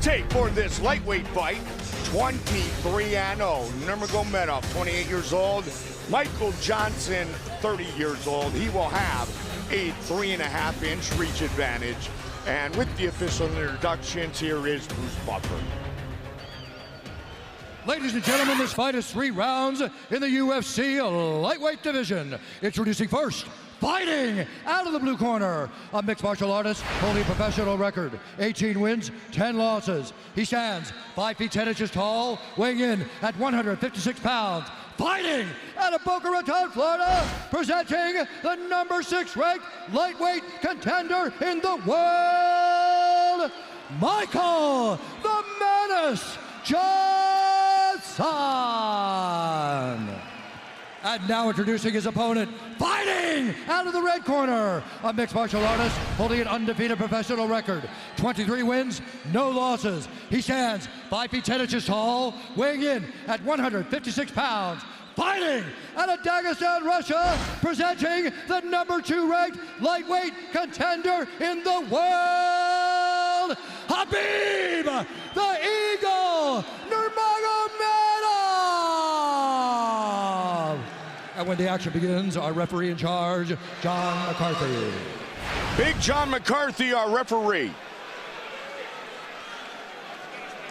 tape for this lightweight fight, 23-0. Nurmagomedov, 28 years old. Michael Johnson, 30 years old. He will have a 3.5-inch reach advantage. And with the official introductions, here is Bruce Buffer. Ladies and gentlemen, this fight is 3 rounds in the UFC lightweight division. Introducing first, fighting out of the blue corner, a mixed martial artist holding a professional record, 18 wins, 10 losses. He stands 5 feet 10 inches tall, weighing in at 156 pounds. Fighting out of Boca Raton, Florida, presenting the number 6 ranked lightweight contender in the world, Michael the Menace Johnson. And now introducing his opponent, fighting out of the red corner, a mixed martial artist holding an undefeated professional record, 23 wins, no losses. He stands 5 feet 10 inches tall, weighing in at 156 pounds. Fighting out of Dagestan, Russia, presenting the number 2 ranked lightweight contender in the world, Khabib the Eagle Nurmagomedov. And when the action begins, our referee in charge, John McCarthy. Big John McCarthy, our referee.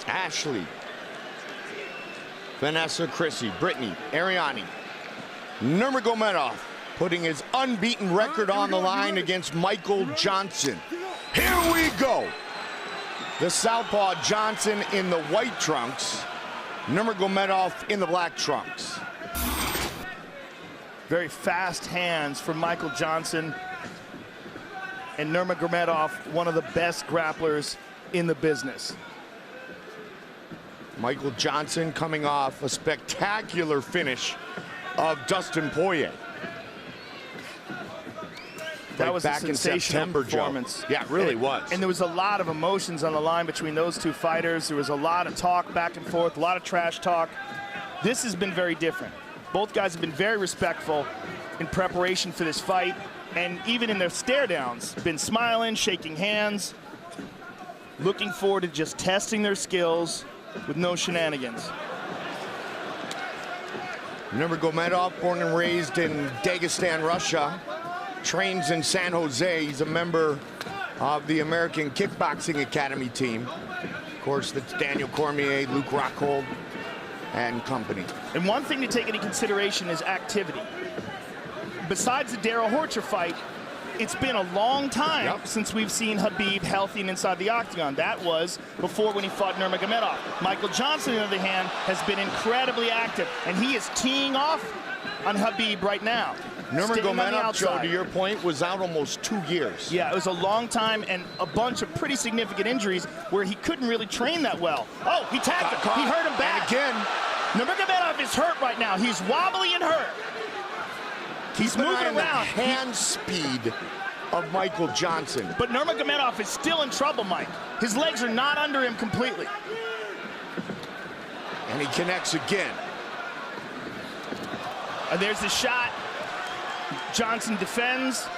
Ashley, Vanessa, Chrissy, Brittany, Ariani. Nurmagomedov putting his unbeaten record on the line against Michael Johnson. Here we go. The southpaw Johnson in the white trunks, Nurmagomedov in the black trunks. Very fast hands from Michael Johnson. And Nurmagomedov, one of the best grapplers in the business. Michael Johnson coming off a spectacular finish of Dustin Poirier. That was back a sensational in September, performance. Joe. Yeah, it really was. And there was a lot of emotions on the line between those two fighters. There was a lot of talk back and forth, a lot of trash talk. This has been very different. Both guys have been very respectful in preparation for this fight, and even in their stare downs, been smiling, shaking hands, looking forward to just testing their skills with no shenanigans. Nurmagomedov, born and raised in Dagestan, Russia, trains in San Jose. He's a member of the American Kickboxing Academy team. Of course, that's Daniel Cormier, Luke Rockhold, and company. And one thing to take into consideration is activity. Besides the Darrell Horcher fight, it's been a long time since we've seen Khabib healthy and inside the octagon. That was before when he fought Nurmagomedov. Michael Johnson, on the other hand, has been incredibly active, and he is teeing off on Khabib right now. Nurmagomedov, Joe, to your point, was out almost 2 years. Yeah, it was a long time and a bunch of pretty significant injuries where he couldn't really train that well. Oh, he tagged him. He hurt him back. And again, Nurmagomedov is hurt right now. He's wobbly and hurt. He's moving around. The hand speed of Michael Johnson. But Nurmagomedov is still in trouble, Mike. His legs are not under him completely. And he connects again. And there's the shot. Johnson defends.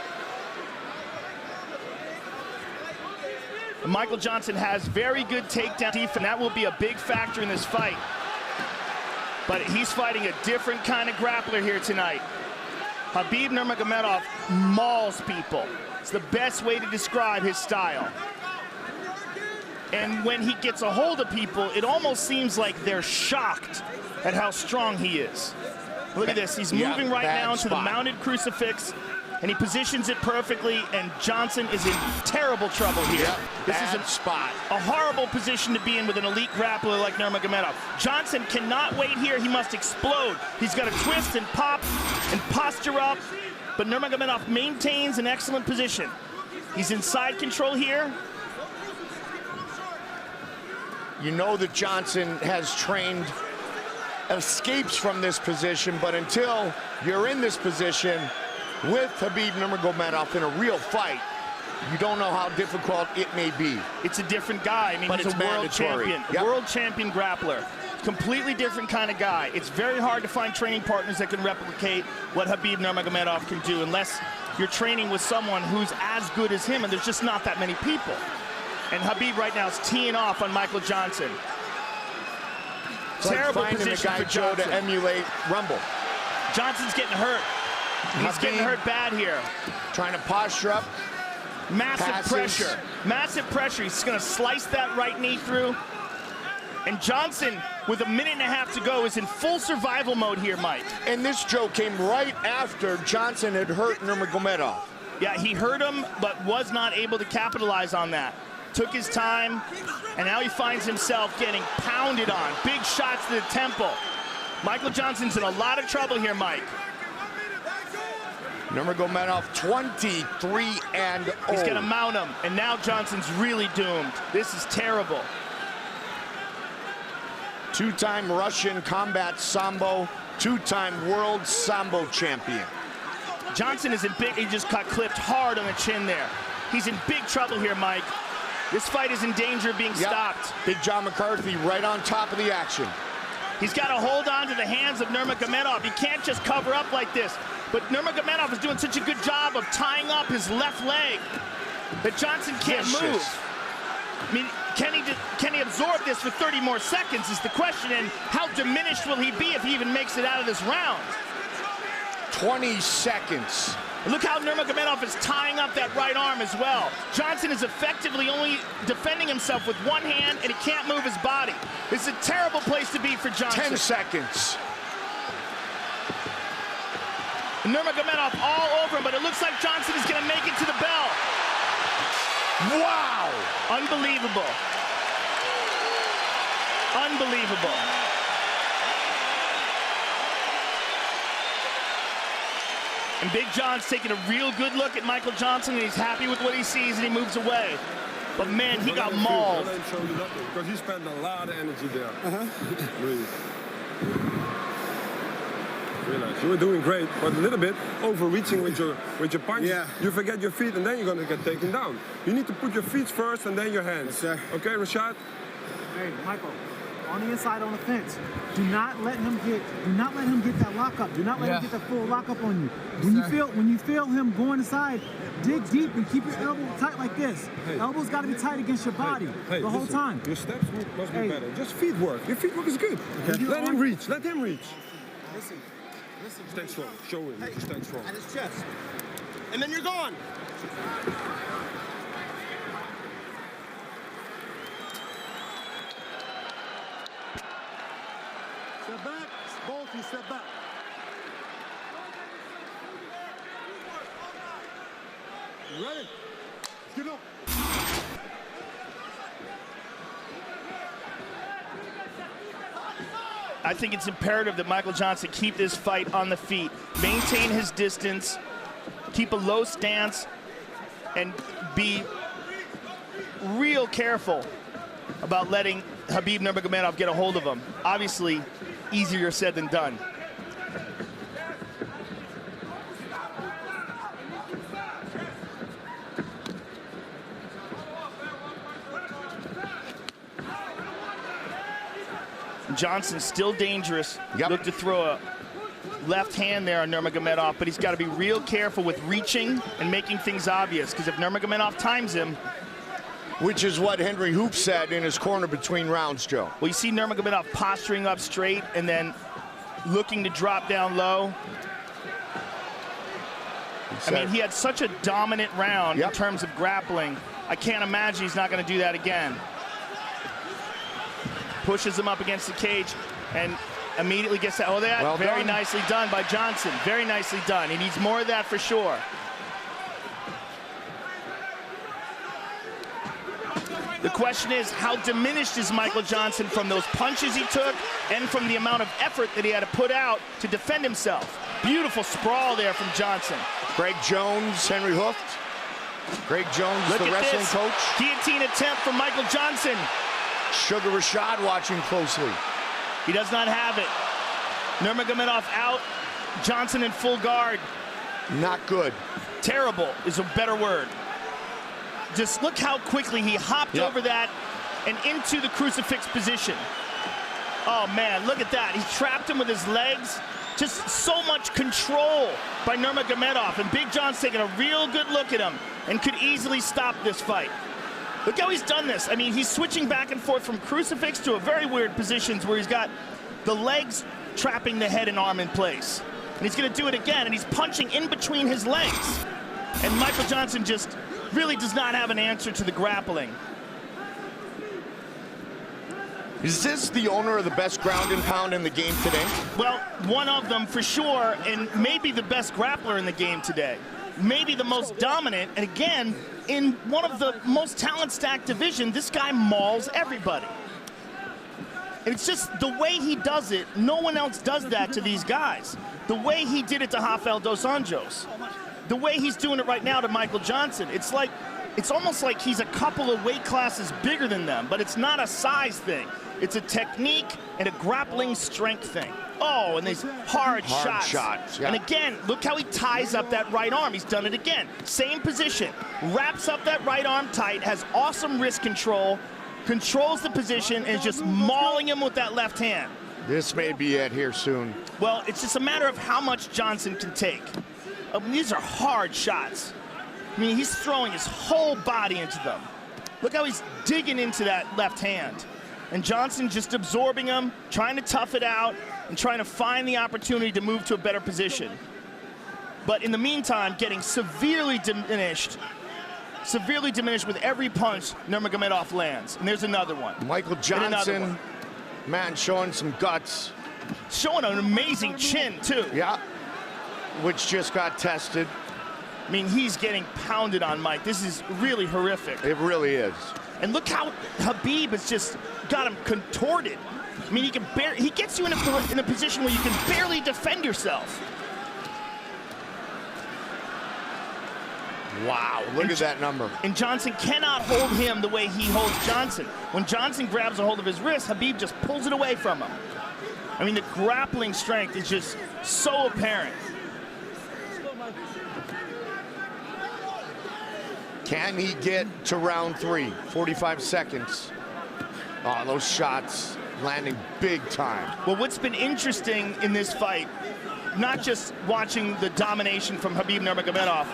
Michael Johnson has very good takedown defense, and that will be a big factor in this fight. But he's fighting a different kind of grappler here tonight. Khabib Nurmagomedov mauls people. It's the best way to describe his style. And when he gets a hold of people, it almost seems like they're shocked at how strong he is. Look at this, he's moving right now into the mounted crucifix, and he positions it perfectly, and Johnson is in terrible trouble here. This is a horrible position to be in with an elite grappler like Nurmagomedov. Johnson cannot wait here, he must explode. He's got to twist and pop and posture up, but Nurmagomedov maintains an excellent position. He's in side control here. You know that Johnson has trained escapes from this position, but until you're in this position with Khabib Nurmagomedov in a real fight, you don't know how difficult it may be. It's a different guy. I mean, he's a world champion, world champion grappler. Completely different kind of guy. It's very hard to find training partners that can replicate what Khabib Nurmagomedov can do unless you're training with someone who's as good as him, and there's just not that many people. And Khabib right now is teeing off on Michael Johnson. It's Terrible like finding position a guy for Johnson. to emulate Rumble. Johnson's getting hurt. He's getting hurt bad here. Trying to posture up. Massive pressure. Massive pressure. He's going to slice that right knee through. And Johnson, with a minute and a half to go, is in full survival mode here, Mike. And this, Joe, came right after Johnson had hurt Nurmagomedov. Yeah, he hurt him, but was not able to capitalize on that. Took his time, and now he finds himself getting pounded on. Big shots to the temple. Michael Johnson's in a lot of trouble here, Mike. Nurmagomedov 23-0. He's gonna mount him, and now Johnson's really doomed. This is terrible. Two-time Russian combat sambo, two-time world sambo champion. Johnson is in big, he just got clipped hard on the chin there. He's in big trouble here, Mike. This fight is in danger of being stopped. Big John McCarthy right on top of the action. He's got to hold on to the hands of Nurmagomedov. He can't just cover up like this. But Nurmagomedov is doing such a good job of tying up his left leg that Johnson can't move. I mean, can he absorb this for 30 more seconds is the question, and how diminished will he be if he even makes it out of this round? 20 seconds. Look how Nurmagomedov is tying up that right arm as well. Johnson is effectively only defending himself with one hand, and he can't move his body. This is a terrible place to be for Johnson. 10 seconds. Nurmagomedov all over him, but it looks like Johnson is going to make it to the bell. Wow! Unbelievable. Unbelievable. And Big John's taking a real good look at Michael Johnson, and he's happy with what he sees, and he moves away. But man, he got mauled. Because he spent a lot of energy there. Really. Realize you were doing great, but a little bit overreaching with your punch. Yeah. You forget your feet, and then you're gonna get taken down. You need to put your feet first, and then your hands. Yes, sir. Okay, Rashad. Hey, Michael, on the inside on the fence. Do not let him get that lockup. Do not let him get that full lockup on you. When you feel him going inside, dig deep and keep your elbow tight like this. Hey. Elbow's got to be tight against your body the whole time. Your steps must be better. Just feet work. Your feet work is good. Okay. Let him reach. Let him reach. Listen. Stand strong. Show him. Hey, stand strong. at his chest. And then you're gone. Step back. Both you step back. You ready? Get up. I think it's imperative that Michael Johnson keep this fight on the feet, maintain his distance, keep a low stance, and be real careful about letting Khabib Nurmagomedov get a hold of him. Obviously, easier said than done. Johnson still dangerous. Look to throw a left hand there on Nurmagomedov, but he's got to be real careful with reaching and making things obvious, because if Nurmagomedov times him. Which is what Henry Hoop said in his corner between rounds, Joe. Well, you see Nurmagomedov posturing up straight and then looking to drop down low. I mean, he had such a dominant round in terms of grappling. I can't imagine he's not going to do that again. Pushes him up against the cage and immediately gets that. Oh, that well very done. Nicely done by Johnson. Very nicely done. He needs more of that for sure. The question is, how diminished is Michael Johnson from those punches he took and from the amount of effort that he had to put out to defend himself? Beautiful sprawl there from Johnson. Greg Jones, Henry Hooft. Greg Jones, the wrestling coach. Guillotine attempt from Michael Johnson. Sugar Rashad watching closely. He does not have it. Nurmagomedov out. Johnson in full guard. Not good. Terrible is a better word. Just look how quickly he hopped over that and into the crucifix position. Oh, man, look at that. He trapped him with his legs. Just so much control by Nurmagomedov. And Big John's taking a real good look at him and could easily stop this fight. Look how he's done this. I mean, he's switching back and forth from crucifix to a very weird positions where he's got the legs trapping the head and arm in place. And he's going to do it again, and he's punching in between his legs. And Michael Johnson just really does not have an answer to the grappling. Is this the owner of the best ground and pound in the game today? Well, one of them for sure, and maybe the best grappler in the game today. Maybe the most dominant, and again, in one of the most talent-stacked divisions, this guy mauls everybody. And it's just the way he does it, no one else does that to these guys. The way he did it to Rafael dos Anjos. The way he's doing it right now to Michael Johnson. It's almost like he's a couple of weight classes bigger than them, but it's not a size thing. It's a technique and a grappling strength thing. Oh, and these hard shots. Yeah. And again, look how he ties up that right arm. He's done it again. Same position. Wraps up that right arm tight, has awesome wrist control, controls the position, and is just mauling him with that left hand. This may be it here soon. Well, it's just a matter of how much Johnson can take. These are hard shots. I mean, he's throwing his whole body into them. Look how he's digging into that left hand. And Johnson just absorbing him, trying to tough it out, and trying to find the opportunity to move to a better position. But in the meantime, getting severely diminished with every punch Nurmagomedov lands. And there's another one. Michael Johnson, man, showing some guts. Showing an amazing chin, too. Yeah, which just got tested. I mean, he's getting pounded on, Mike. This is really horrific. It really is. And look how Khabib has just got him contorted. I mean, he gets you in a position where you can barely defend yourself. Wow, look at that number. And Johnson cannot hold him the way he holds Johnson. When Johnson grabs a hold of his wrist, Khabib just pulls it away from him. I mean, the grappling strength is just so apparent. Can he get to round 3? 45 seconds. Oh, those shots landing big time. Well, what's been interesting in this fight, not just watching the domination from Khabib Nurmagomedov,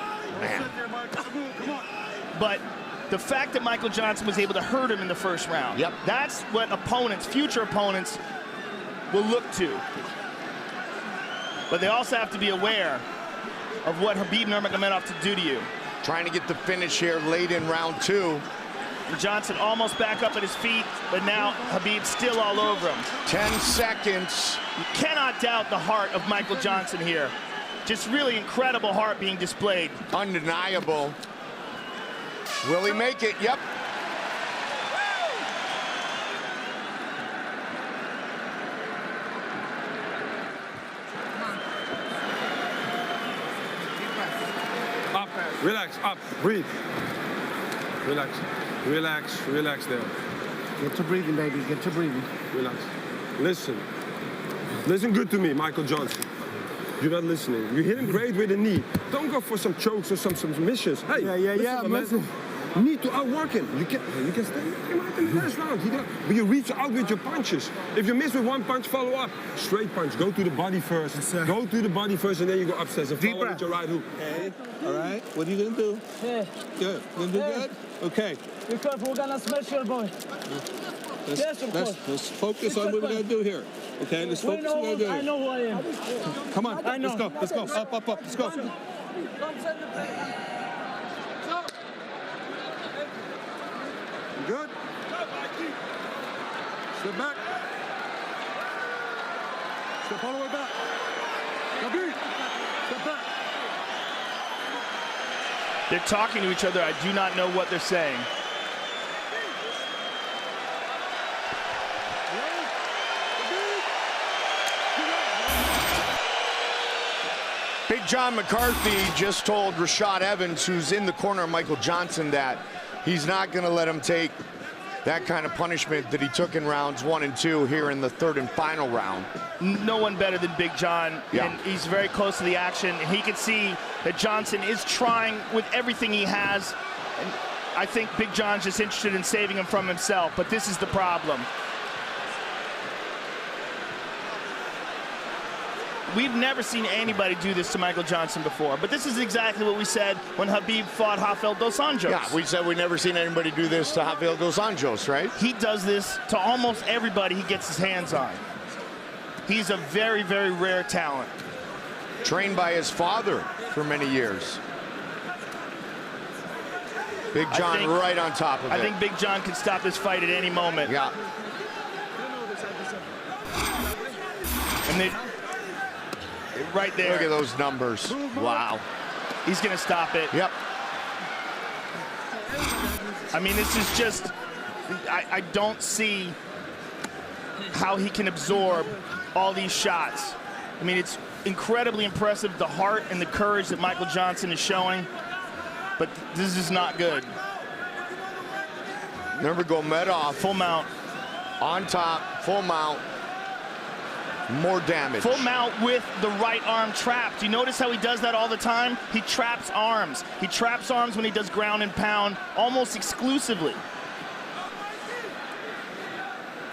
but the fact that Michael Johnson was able to hurt him in the first round. Yep. That's what opponents, future opponents, will look to. But they also have to be aware of what Khabib Nurmagomedov to do to you. Trying to get the finish here late in round 2. Johnson almost back up at his feet, but now Khabib's still all over him. 10 seconds. You cannot doubt the heart of Michael Johnson here. Just really incredible heart being displayed. Undeniable. Will he make it? Yep. Up, relax, up, breathe. Relax, relax, relax there. Get to breathing, baby. Get to breathing. Relax. Listen. Listen good to me, Michael Johnson. You're not listening. You're hitting great with the knee. Don't go for some chokes or some submissions. Hey, listen. You need to outwork him. You can stand him out in the first round. But you reach out with your punches. If you miss with one punch, follow up. Straight punch. Go to the body first. Yes, go to the body first, and then you go upstairs and follow with your right hook. Okay. All right. What are you gonna do? Yeah. Good. You gonna do good? Okay. Be careful, we're gonna smash your boy. Yes, of course. Let's focus on what we're gonna do here. Okay, let's focus on what we're doing. I know who I am. Come on, I know. let's go, let's go. Up, let's go. You good? Step back. Step all the way back. Khabib, step back. They're talking to each other. I do not know what they're saying. Big John McCarthy just told Rashad Evans, who's in the corner of Michael Johnson, that he's not going to let him take that kind of punishment that he took in rounds 1 and 2 here in the 3rd and final round. No one better than Big John, and he's very close to the action. He can see that Johnson is trying with everything he has, and I think Big John's just interested in saving him from himself, but this is the problem. we've never seen anybody do this to Michael Johnson before. But this is exactly what we said when Khabib fought Rafael dos Anjos. Yeah, we said we never seen anybody do this to Rafael dos Anjos, right? He does this to almost everybody he gets his hands on. He's a very, very rare talent. Trained by his father for many years. Big John right on top of it. I think Big John could stop this fight at any moment. Yeah. And then, right there. Look at those numbers. Wow. He's going to stop it. Yep. I mean, this is just, I don't see how he can absorb all these shots. I mean, it's incredibly impressive, the heart and the courage that Michael Johnson is showing, but this is not good. Nurmagomedov. Full mount. On top, full mount. More damage. Full mount with the right arm trapped. You notice how he does that all the time? He traps arms. He traps arms when he does ground and pound almost exclusively.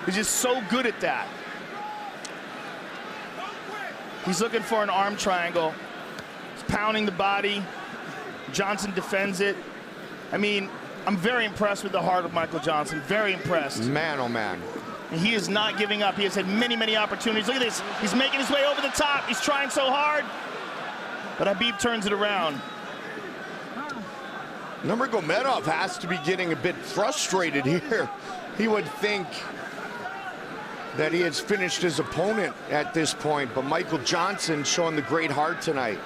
He's just so good at that. He's looking for an arm triangle. He's pounding the body. Johnson defends it. I mean, I'm very impressed with the heart of Michael Johnson. Very impressed. Man, oh man. He is not giving up. He has had many, many opportunities. Look at this. He's making his way over the top. He's trying so hard. But Khabib turns it around. Nurmagomedov has to be getting a bit frustrated here. He would think that he has finished his opponent at this point, but Michael Johnson showing the great heart tonight.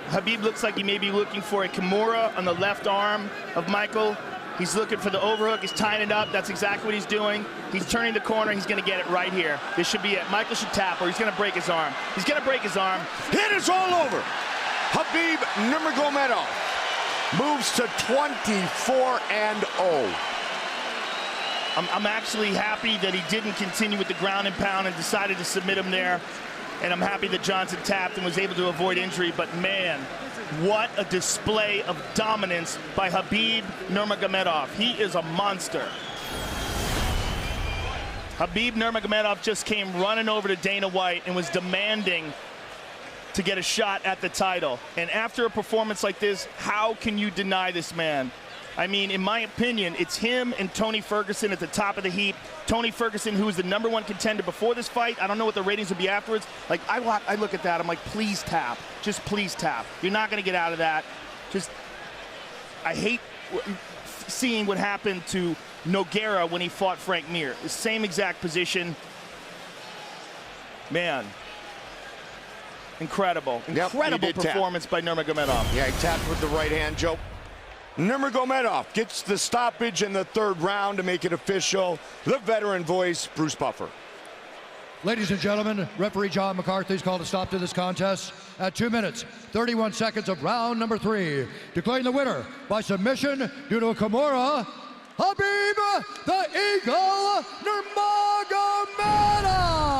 Khabib looks like he may be looking for a Kimura on the left arm of Michael. He's looking for the overhook. He's tying it up. That's exactly what he's doing. He's turning the corner. He's going to get it right here. This should be it. Michael should tap, or he's going to break his arm. He's going to break his arm. It is all over. Khabib Nurmagomedov moves to 24-0. I'm actually happy that he didn't continue with the ground and pound and decided to submit him there. And I'm happy that Johnson tapped and was able to avoid injury. But man, what a display of dominance by Khabib Nurmagomedov. He is a monster. Khabib Nurmagomedov just came running over to Dana White and was demanding to get a shot at the title. And after a performance like this, how can you deny this man? I mean, in my opinion, it's him and Tony Ferguson at the top of the heap. Tony Ferguson, who was the #1 contender before this fight. I don't know what the ratings would be afterwards. Like, I look at that, I'm like, please tap. Just please tap. You're not going to get out of that. Just, I hate seeing what happened to Nogueira when he fought Frank Mir. The same exact position. Man. Incredible. Incredible performance by Nurmagomedov. Yeah, he tapped with the right hand, Joe. Nurmagomedov gets the stoppage in the 3rd round to make it official. The veteran voice, Bruce Buffer. Ladies and gentlemen, referee John McCarthy's called a stop to this contest at 2 minutes, 31 seconds of round number 3. Declaring the winner by submission due to a Kimura, Khabib the Eagle Nurmagomedov.